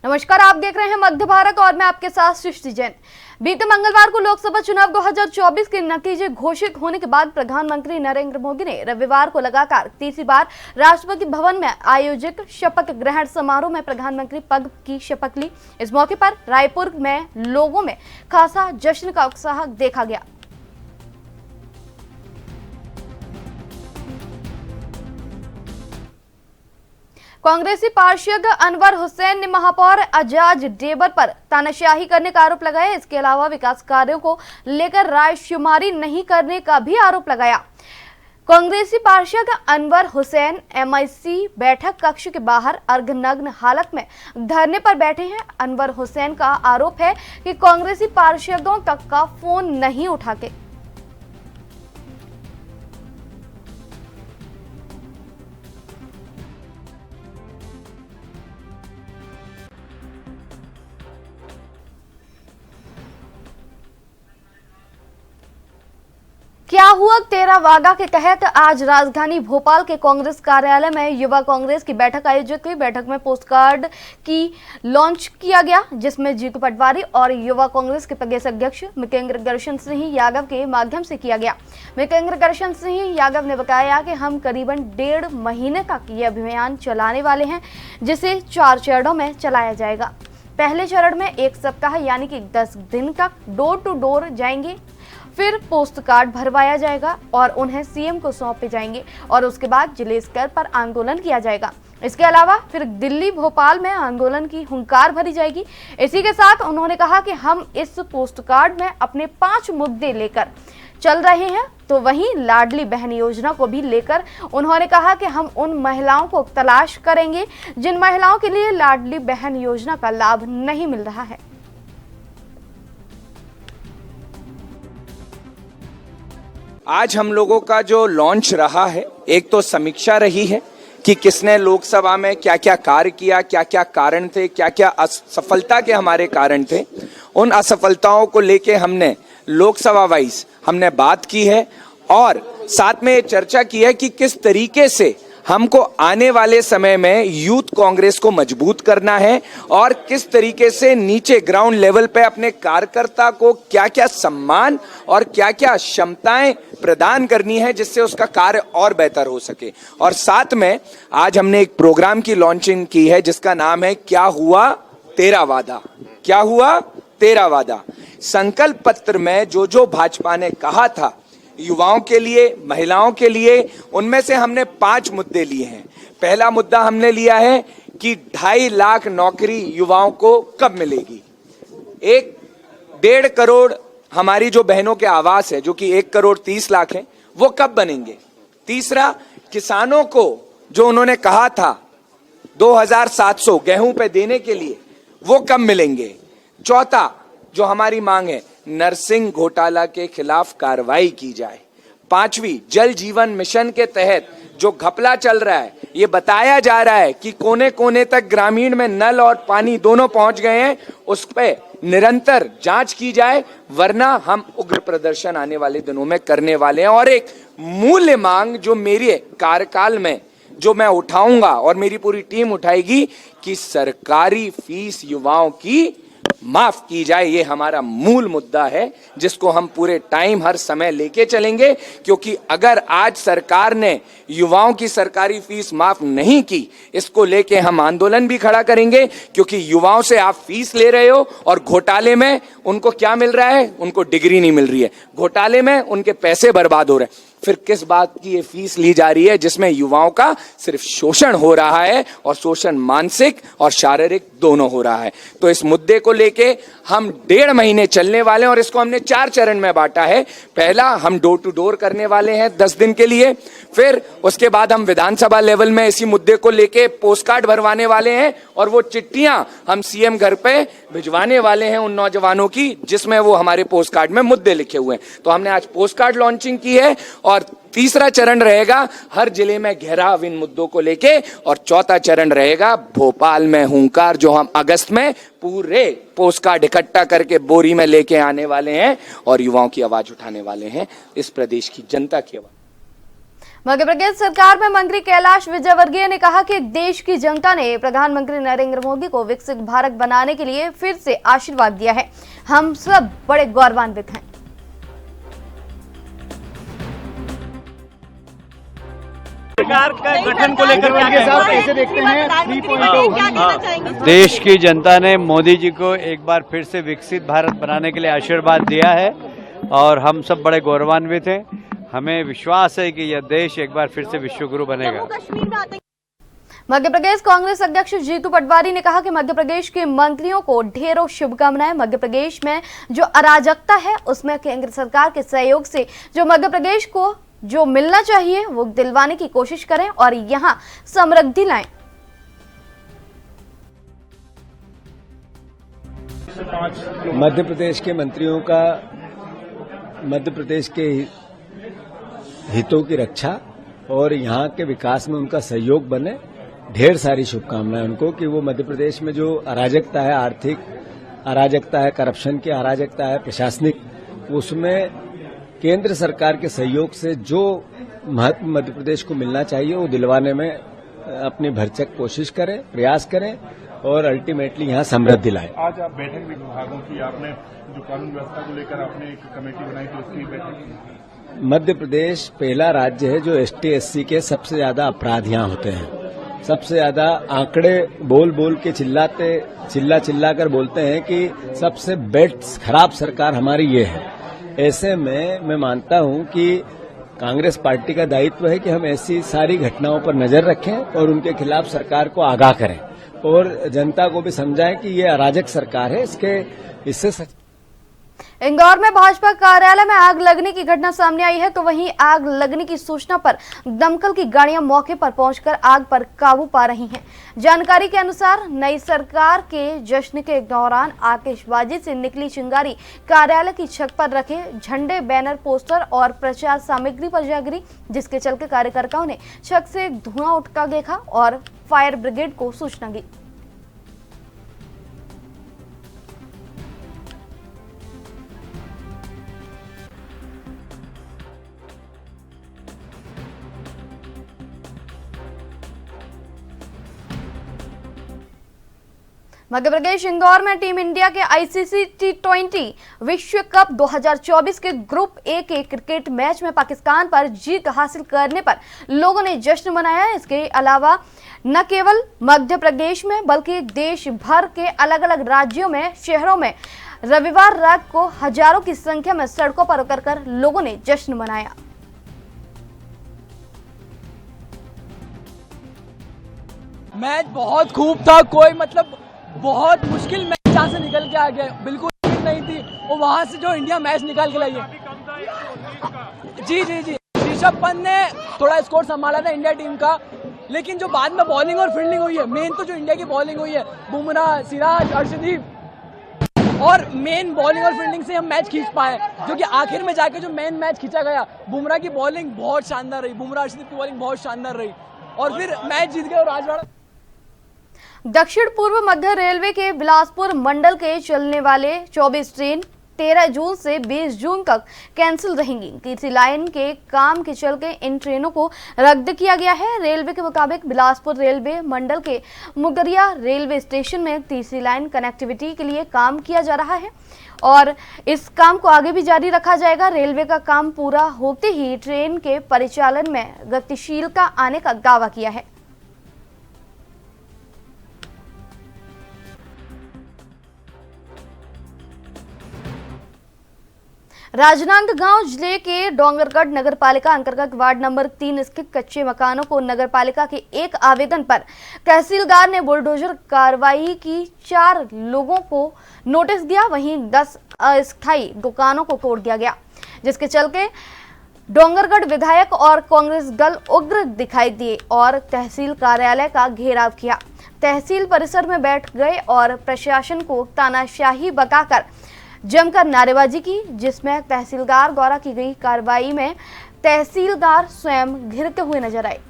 नमस्कार, आप देख रहे हैं मध्य भारत और मैं आपके साथ सृष्टि जैन। बीते मंगलवार को लोकसभा चुनाव 2024 के नतीजे घोषित होने के बाद प्रधानमंत्री नरेंद्र मोदी ने रविवार को लगातार तीसरी बार राष्ट्रपति भवन में आयोजित शपथ ग्रहण समारोह में प्रधानमंत्री पद की शपथ ली। इस मौके पर रायपुर में लोगों में खासा जश्न का उत्साह देखा गया। कांग्रेसी पार्षद अनवर हुसैन ने महापौर एजाज ढेबर पर तानाशाही करने का आरोप लगाया। इसके अलावा विकास कार्यों को लेकर रायशुमारी नहीं करने का भी आरोप लगाया। कांग्रेसी पार्षद अनवर हुसैन एमआईसी बैठक कक्ष के बाहर अर्धनग्न हालत में धरने पर बैठे हैं। अनवर हुसैन का आरोप है कि कांग्रेसी पार्षदों तक का फोन नहीं उठाते। क्या हुआ तेरा वादा के तहत आज राजधानी भोपाल के कांग्रेस कार्यालय में युवा कांग्रेस की बैठक आयोजित हुई। बैठक में पोस्ट कार्ड की लॉन्च किया गया, जिसमें जीतू पटवारी और युवा कांग्रेस के प्रदेश अध्यक्ष मिकेंद्र गर्शन सिंह यादव के माध्यम से किया गया। मिकेंद्र गर्शन सिंह यादव ने बताया कि हम करीबन 1.5 महीने तक ये अभियान चलाने वाले हैं, जिसे 4 चरणों में चलाया जाएगा। पहले चरण में 1 सप्ताह यानी कि 10 दिन तक डोर टू डोर जाएंगे, फिर पोस्ट कार्ड भरवाया जाएगा और उन्हें सीएम को सौंपे जाएंगे और उसके बाद जिले स्तर पर आंदोलन किया जाएगा। इसके अलावा फिर दिल्ली भोपाल में आंदोलन की हुंकार भरी जाएगी। इसी के साथ उन्होंने कहा कि हम इस पोस्ट कार्ड में अपने 5 मुद्दे लेकर चल रहे हैं। तो वहीं लाडली बहन योजना को भी लेकर उन्होंने कहा कि हम उन महिलाओं को तलाश करेंगे जिन महिलाओं के लिए लाडली बहन योजना का लाभ नहीं मिल रहा है। आज हम लोगों का जो लॉन्च रहा है, एक तो समीक्षा रही है कि किसने लोकसभा में क्या क्या कार्य किया, क्या क्या कारण थे, क्या क्या असफलता के हमारे कारण थे। उन असफलताओं को लेके हमने लोकसभा वाइज हमने बात की है और साथ में ये चर्चा की है कि किस तरीके से हमको आने वाले समय में यूथ कांग्रेस को मजबूत करना है और किस तरीके से नीचे ग्राउंड लेवल पे अपने कार्यकर्ता को क्या क्या सम्मान और क्या क्या क्षमताएं प्रदान करनी है, जिससे उसका कार्य और बेहतर हो सके। और साथ में आज हमने एक प्रोग्राम की लॉन्चिंग की है जिसका नाम है क्या हुआ तेरा वादा। क्या हुआ तेरा वादा। संकल्प पत्र में जो जो भाजपा ने कहा था युवाओं के लिए, महिलाओं के लिए, उनमें से हमने 5 मुद्दे लिए हैं। पहला मुद्दा हमने लिया है कि 2.5 लाख नौकरी युवाओं को कब मिलेगी। 1.5 करोड़ हमारी जो बहनों के आवास है, जो कि 1 करोड़ 30 लाख है, वो कब बनेंगे। तीसरा, किसानों को जो उन्होंने कहा था 2700 गेहूं पे देने के लिए, वो कब मिलेंगे। चौथा जो हमारी मांग है, नरसिंह घोटाला के खिलाफ कार्रवाई की जाए। 5वीं, जल जीवन मिशन के तहत जो घपला चल रहा है, ये बताया जा रहा है कि कोने कोने तक ग्रामीण में नल और पानी दोनों पहुंच गए हैं, उस पे निरंतर जांच की जाए, वरना हम उग्र प्रदर्शन आने वाले दिनों में करने वाले हैं। और एक मूल्य मांग जो मेरे कार्यकाल में जो मैं उठाऊंगा और मेरी पूरी टीम उठाएगी कि सरकारी फीस युवाओं की माफ की जाए। ये हमारा मूल मुद्दा है जिसको हम पूरे टाइम हर समय लेके चलेंगे, क्योंकि अगर आज सरकार ने युवाओं की सरकारी फीस माफ नहीं की, इसको लेके हम आंदोलन भी खड़ा करेंगे। क्योंकि युवाओं से आप फीस ले रहे हो और घोटाले में उनको क्या मिल रहा है, उनको डिग्री नहीं मिल रही है, घोटाले में उनके पैसे बर्बाद हो रहे हैं। फिर किस बात की ये फीस ली जा रही है जिसमें युवाओं का सिर्फ शोषण हो रहा है, और शोषण मानसिक और शारीरिक दोनों हो रहा है। तो इस मुद्दे को लेके हम 1.5 महीने चलने वाले हैं और इसको हमने 4 चरण में बांटा है। पहला, हम डोर टू डोर करने वाले हैं 10 दिन के लिए। फिर उसके बाद हम विधानसभा लेवल में इसी मुद्दे को लेके पोस्ट कार्ड भरवाने वाले हैं और वो चिट्ठियां हम सीएम घर पे भिजवाने वाले हैं उन नौजवानों की जिसमें वो हमारे पोस्ट कार्ड में मुद्दे लिखे हुए हैं। तो हमने आज पोस्ट कार्ड लॉन्चिंग की है और तीसरा चरण रहेगा हर जिले में घेराव इन मुद्दों को लेके, और चौथा चरण रहेगा भोपाल में हुंकार, जो हम अगस्त में पूरे पोस्ट कार्ड इकट्ठा करके बोरी में लेके आने वाले हैं और युवाओं की आवाज उठाने वाले हैं, इस प्रदेश की जनता की आवाज। मध्य प्रदेश सरकार में मंत्री कैलाश विजयवर्गीय ने कहा कि देश की जनता ने प्रधानमंत्री नरेंद्र मोदी को विकसित भारत बनाने के लिए फिर से आशीर्वाद दिया है। हम सब बड़े गौरवान्वित हैं। सरकार का गठन को लेकर कैसे देखते हैं 3.0? देश की जनता ने मोदी जी को एक बार फिर से विकसित भारत बनाने के लिए आशीर्वाद दिया है और हम सब बड़े गौरवान्वित हैं। हमें विश्वास है कि यह देश एक बार फिर से विश्वगुरु बनेगा। मध्य प्रदेश कांग्रेस अध्यक्ष जीतू पटवारी ने कहा कि मध्य प्रदेश के मंत्रियों को ढेरों शुभकामनाएं। मध्य प्रदेश में जो अराजकता है उसमें केंद्र सरकार के सहयोग से जो मध्य प्रदेश को जो मिलना चाहिए वो दिलवाने की कोशिश करें और यहां समृद्धि लाएं। मध्य प्रदेश के मंत्रियों का मध्य प्रदेश के हितों की रक्षा और यहाँ के विकास में उनका सहयोग बने। ढेर सारी शुभकामनाएं उनको कि वो मध्य प्रदेश में जो अराजकता है, आर्थिक अराजकता है, करप्शन की अराजकता है, प्रशासनिक, उसमें केंद्र सरकार के सहयोग से जो महत्व मध्य प्रदेश को मिलना चाहिए वो दिलवाने में अपनी भरसक कोशिश करें, प्रयास करें और अल्टीमेटली यहाँ समृद्धि लाएं। आज आप बैठक भी विभागों की आपने जो कानून व्यवस्था को लेकर आपने एक कमेटी बनाई थी उसकी बैठक की। मध्य प्रदेश पहला राज्य है जो ST/SC के सबसे ज्यादा अपराध यहाँ होते हैं। सबसे ज्यादा आंकड़े बोल बोल के चिल्ला कर बोलते हैं कि सबसे बेस्ट खराब सरकार हमारी ये है। ऐसे में मैं मानता हूं कि कांग्रेस पार्टी का दायित्व है कि हम ऐसी सारी घटनाओं पर नजर रखें और उनके खिलाफ सरकार को आगाह करें और जनता को भी समझाएं कि ये अराजक सरकार है। इससे इंदौर में भाजपा कार्यालय में आग लगने की घटना सामने आई है, तो वहीं आग लगने की सूचना पर दमकल की गाड़ियां मौके पर पहुंचकर आग पर काबू पा रही हैं। जानकारी के अनुसार नई सरकार के जश्न के दौरान आतिशबाजी से निकली चिंगारी कार्यालय की छत पर रखे झंडे, बैनर, पोस्टर और प्रचार सामग्री पर जा गिरी, जिसके चलते कार्यकर्ताओं ने छत से धुआं उठता देखा और फायर ब्रिगेड को सूचना दी। मध्य प्रदेश इंदौर में टीम इंडिया के ICC T20 विश्व कप 2024 के ग्रुप ए के क्रिकेट मैच में पाकिस्तान पर जीत हासिल करने पर लोगों ने जश्न मनाया। इसके अलावा न केवल मध्य प्रदेश में बल्कि देश भर के अलग अलग राज्यों में, शहरों में रविवार रात को हजारों की संख्या में सड़कों पर उतरकर लोगों ने जश्न मनाया। मैच बहुत खूब था, कोई मतलब बहुत मुश्किल मैच जहाँ से निकल के आ गया, बिल्कुल नहीं थी और वहाँ से जो इंडिया मैच निकाल के लाई है। जी ऋषभ पंत ने थोड़ा स्कोर संभाला था इंडिया टीम का, लेकिन जो बाद में बॉलिंग और फील्डिंग हुई है, मेन तो जो इंडिया की बॉलिंग हुई है, बुमराह, सिराज, अर्शदीप, और मेन बॉलिंग और फील्डिंग से हम मैच खींच पाए, जो कि आखिर में जाके जो मेन मैच खींचा गया। बुमराह की बॉलिंग बहुत शानदार रही, बुमराह अर्शदीप की बॉलिंग बहुत शानदार रही और फिर मैच जीत गए। और राजवाड़ा दक्षिण पूर्व मध्य रेलवे के बिलासपुर मंडल के चलने वाले 24 ट्रेन 13 जून से 20 जून तक कैंसिल रहेंगी। तीसरी लाइन के काम के चलते इन ट्रेनों को रद्द किया गया है। रेलवे के मुताबिक बिलासपुर रेलवे मंडल के मुगरिया रेलवे स्टेशन में तीसरी लाइन कनेक्टिविटी के लिए काम किया जा रहा है और इस काम को आगे भी जारी रखा जाएगा। रेलवे का काम पूरा होते ही ट्रेन के परिचालन में गतिशीलता आने का दावा किया है। राजनांदगांव जिले के डोंगरगढ़ नगरपालिका अंतर्गत वार्ड नंबर 3 स्थित कच्चे मकानों को नगरपालिका के एक आवेदन पर तहसीलदार ने बुलडोजर कार्रवाई की। 4 लोगों को नोटिस दिया, वहीं 10 अस्थायी दुकानों को तोड़ दिया गया, जिसके चलते डोंगरगढ़ विधायक और कांग्रेस दल उग्र दिखाई दिए और तहसील कार्यालय का घेराव किया। तहसील परिसर में बैठ गए और प्रशासन को तानाशाही बताकर जमकर नारेबाजी की, जिसमें तहसीलदार द्वारा की गई कार्रवाई में तहसीलदार स्वयं घिरते हुए नजर आए।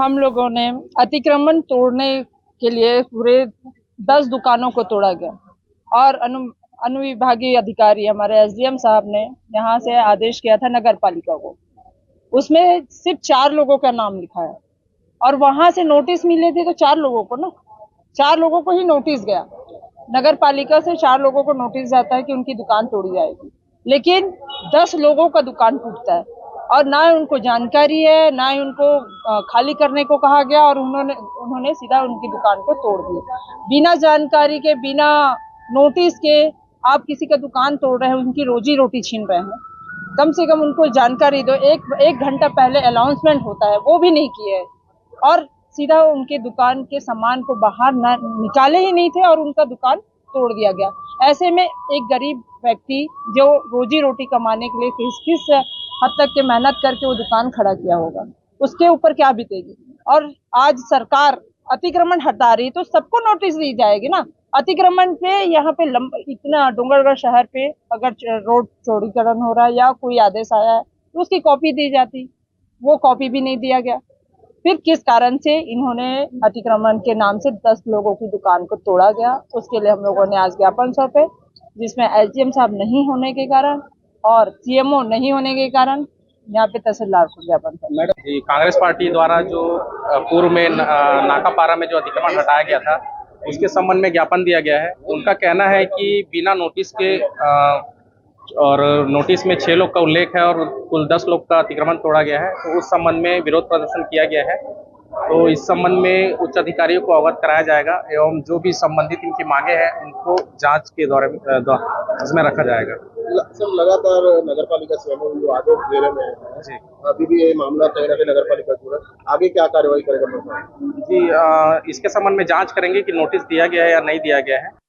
हम लोगों ने अतिक्रमण तोड़ने के लिए पूरे 10 दुकानों को तोड़ा गया और अनुविभागीय अधिकारी हमारे एसडीएम साहब ने यहाँ से आदेश किया था नगर पालिका को, उसमें सिर्फ 4 लोगों का नाम लिखा है और वहां से नोटिस मिले थे तो 4 लोगों को ना, 4 लोगों को ही नोटिस गया। नगर पालिका से 4 लोगों को नोटिस जाता है कि उनकी दुकान तोड़ी जाएगी, लेकिन 10 लोगों का दुकान टूटता है और ना उनको जानकारी है, ना ही उनको खाली करने को कहा गया और उन्होंने सीधा उनकी दुकान को तोड़ दिया। बिना जानकारी के, बिना नोटिस के आप किसी का दुकान तोड़ रहे हैं, उनकी रोजी रोटी छीन रहे हैं। कम से कम उनको जानकारी दो। एक घंटा पहले अनाउंसमेंट होता है, वो भी नहीं किए और सीधा उनके दुकान के सामान को बाहर निकाले ही नहीं थे और उनका दुकान तोड़ दिया गया। ऐसे में एक गरीब व्यक्ति जो रोजी रोटी कमाने के लिए किस हद तक के मेहनत करके वो दुकान खड़ा किया होगा, उसके ऊपर क्या बीतेगी। और आज सरकार अतिक्रमण हटा रही तो सबको नोटिस दी जाएगी ना। अतिक्रमण पे यहाँ पे इतना डूंगरगढ़ शहर पे अगर रोड चौड़ीकरण हो रहा है या कोई आदेश आया है तो उसकी कॉपी दी जाती, वो कॉपी भी नहीं दिया गया। फिर किस कारण से इन्होंने अतिक्रमण के नाम से 10 लोगों की दुकान को तोड़ा गया, उसके लिए हम लोगों ने आज ज्ञापन सौंपे, जिसमें एसडीएम साहब नहीं होने के कारण और सीएमओ नहीं होने के कारण यहाँ पे तहसीलदार को ज्ञापन सौंपा। मैडम जी, कांग्रेस पार्टी द्वारा जो पूर्व में नाकापारा में जो अतिक्रमण हटाया गया था उसके संबंध में ज्ञापन दिया गया है। उनका कहना है कि बिना नोटिस के और नोटिस में 6 लोग का उल्लेख है और कुल 10 लोग का अतिक्रमण तोड़ा गया है, तो उस संबंध में विरोध प्रदर्शन किया गया है। तो इस संबंध में उच्च अधिकारियों को अवगत कराया जाएगा एवं जो भी संबंधित इनकी मांगे हैं उनको जांच के दौरे इसमें रखा जाएगा। सर, लगातार नगर पालिका सीएमओ जो आदेश दे रहे हैं जी, अभी भी ये मामला कहीं ना कहीं नगर पालिका पूरा आगे क्या कार्रवाई करेगा जी? इसके संबंध में जांच करेंगे कि नोटिस दिया गया है या नहीं दिया गया है।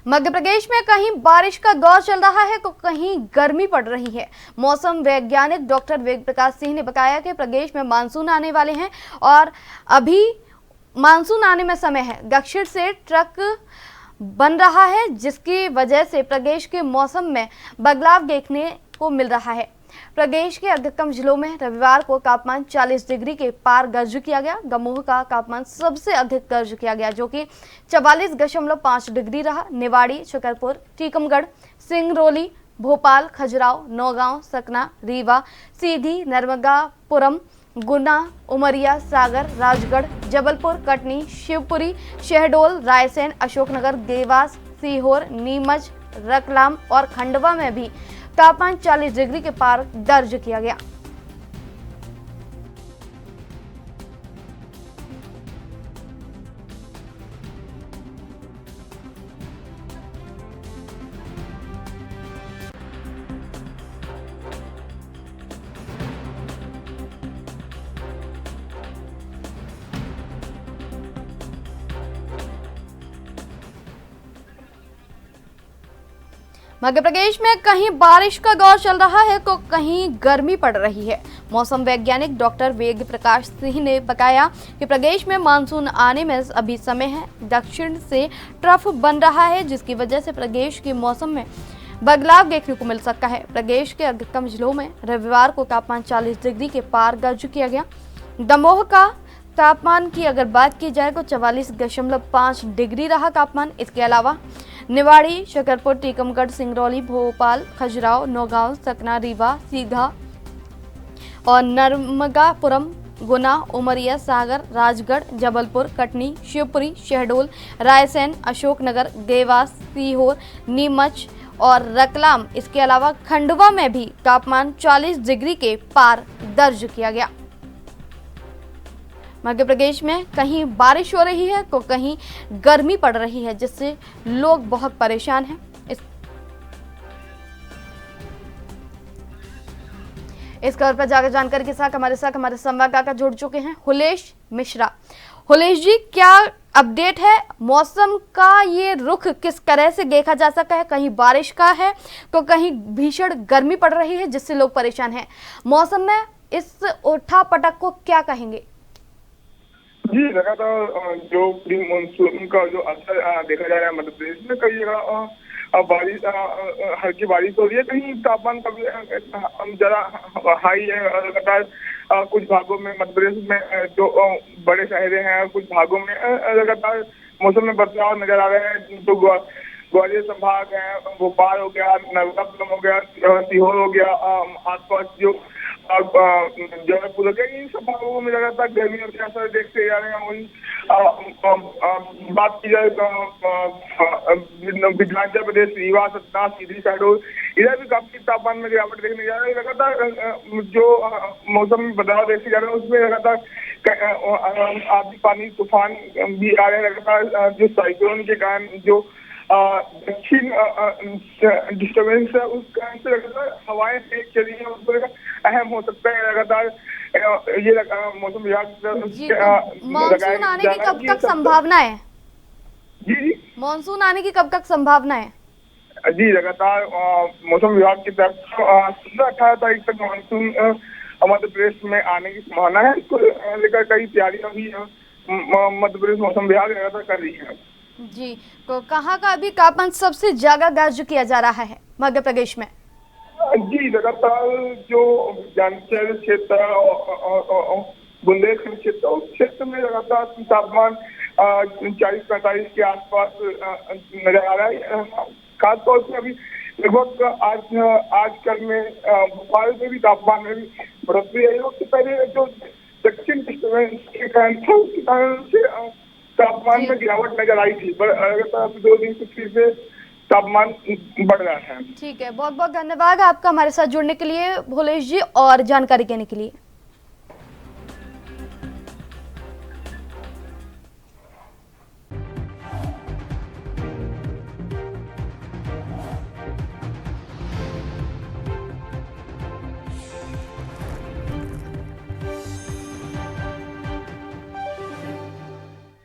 मध्य प्रदेश में कहीं बारिश का दौर चल रहा है तो कहीं गर्मी पड़ रही है। मौसम वैज्ञानिक डॉक्टर वेद प्रकाश सिंह ने बताया कि प्रदेश में मानसून आने वाले हैं और अभी मानसून आने में समय है। दक्षिण से ट्रक बन रहा है जिसकी वजह से प्रदेश के मौसम में बदलाव देखने को मिल रहा है। प्रदेश के अधिकतम जिलों में रविवार को तापमान 40 डिग्री के पार दर्ज किया गया। दमोह का तापमान सबसे अधिक दर्ज किया गया जो कि 44.5 डिग्री रहा। निवाड़ी, छतरपुर, टीकमगढ़, सिंगरौली, भोपाल, खजुराहो, नौगांव, सतना, रीवा, सीधी, नर्मदापुरम, गुना, उमरिया, सागर, राजगढ़, जबलपुर, कटनी, शिवपुरी, शहडोल, रायसेन, अशोकनगर, देवास, सीहोर, नीमच, रतलाम और खंडवा में भी तापमान 40 डिग्री के पार दर्ज किया गया। मध्य प्रदेश में कहीं बारिश का दौर चल रहा है तो कहीं गर्मी पड़ रही है। मौसम वैज्ञानिक डॉक्टर वेद प्रकाश सिंह ने बताया कि प्रदेश में मानसून आने में अभी समय है। दक्षिण से ट्रफ बन रहा है जिसकी वजह से प्रदेश के मौसम में बदलाव देखने को मिल सकता है। प्रदेश के अधिकतम जिलों में रविवार को तापमान 40 डिग्री के पार दर्ज किया गया। दमोह का तापमान की अगर बात की जाए तो 44.5 डिग्री रहा तापमान। इसके अलावा निवाड़ी, शकरपुर, टीकमगढ़, सिंगरौली, भोपाल, खजुराहो, नौगांव, सतना, रीवा, सीधा और नर्मदापुरम, गुना, उमरिया, सागर, राजगढ़, जबलपुर, कटनी, शिवपुरी, शहडोल, रायसेन, अशोकनगर, देवास, सीहोर, नीमच और रतलाम। इसके अलावा खंडवा में भी तापमान 40 डिग्री के पार दर्ज किया गया। मध्य प्रदेश में कहीं बारिश हो रही है तो कहीं गर्मी पड़ रही है जिससे लोग बहुत परेशान हैं। इस खबर पर ज्यादा जानकारी के साथ हमारे संवाददाता जुड़ चुके हैं हुलेश मिश्रा। हुलेश जी, क्या अपडेट है? मौसम का ये रुख किस तरह से देखा जा सकता है? कहीं बारिश का है तो कहीं भीषण गर्मी पड़ रही है जिससे लोग परेशान हैं। मौसम में इस उठा पटक को क्या कहेंगे? जी, लगातार जो प्री मानसून का जो असर देखा जा रहा है मध्य प्रदेश में, कई जगह बारिश, हल्की बारिश हो रही है, कहीं तापमान का भी जरा हाई है। लगातार कुछ भागों में मध्य प्रदेश में जो बड़े शहर हैं, कुछ भागों में लगातार मौसम में बदलाव नजर आ रहे हैं। जो ग्वालियर संभाग है, भोपाल हो गया, नर्मदापुरम हो गया, सीहोर हो गया, आसपास जो जबलपुर हो गया, इन सब भागों में लगातार गर्मियों के असर देखते जा रहे हैं। वही बात की जाए विधानचल प्रदेश, रीवा, सतना, सीधी साइड, इधर भी काफी तापमान में गिरावट देखने जा रही है। लगातार जो मौसम में बदलाव देखे जा रहे हैं, उसमें लगातार आंधी, पानी, तूफान भी आ रहे हैं। लगातार जो साइक्लोन के कारण जो दक्षिण डिस्टर्बेंस है, उस कारण से लगातार हवाएं तेज चली हैं, उस पर अहम हो सकता है। लगातार ये मौसम विभाग मानसून आने की कब तक संभावना है? जी, मानसून आने की कब तक संभावना है? जी, लगातार मौसम विभाग की तरफ 17-18 तारीख तक मानसून मध्य प्रदेश में आने की संभावना है। इसको लेकर कई तैयारियां भी मध्य प्रदेश मौसम विभाग लगातार कर रही है। जी, तो कहाँ का अभी तापमान सबसे ज्यादा दर्ज किया जा रहा है मध्य प्रदेश में? जी, लगातार जो विधानचल क्षेत्र और बुंदेलखंड क्षेत्र, उस क्षेत्र में लगातार तापमान 40-45 के आसपास नजर आ रहा है। खासतौर से अभी लगभग आजकल में भोपाल में भी तापमान में भी बढ़ोतरी आई। उससे पहले जो दक्षिण डिस्टर्बेंस के कारण था, उसके कारण से तापमान में गिरावट नजर आई थी, पर लगातार 2 दिन से फिर से तापमान बढ़ रहा है। ठीक है, बहुत बहुत धन्यवाद आपका हमारे साथ जुड़ने के लिए भोलेश जी और जानकारी देने के लिए।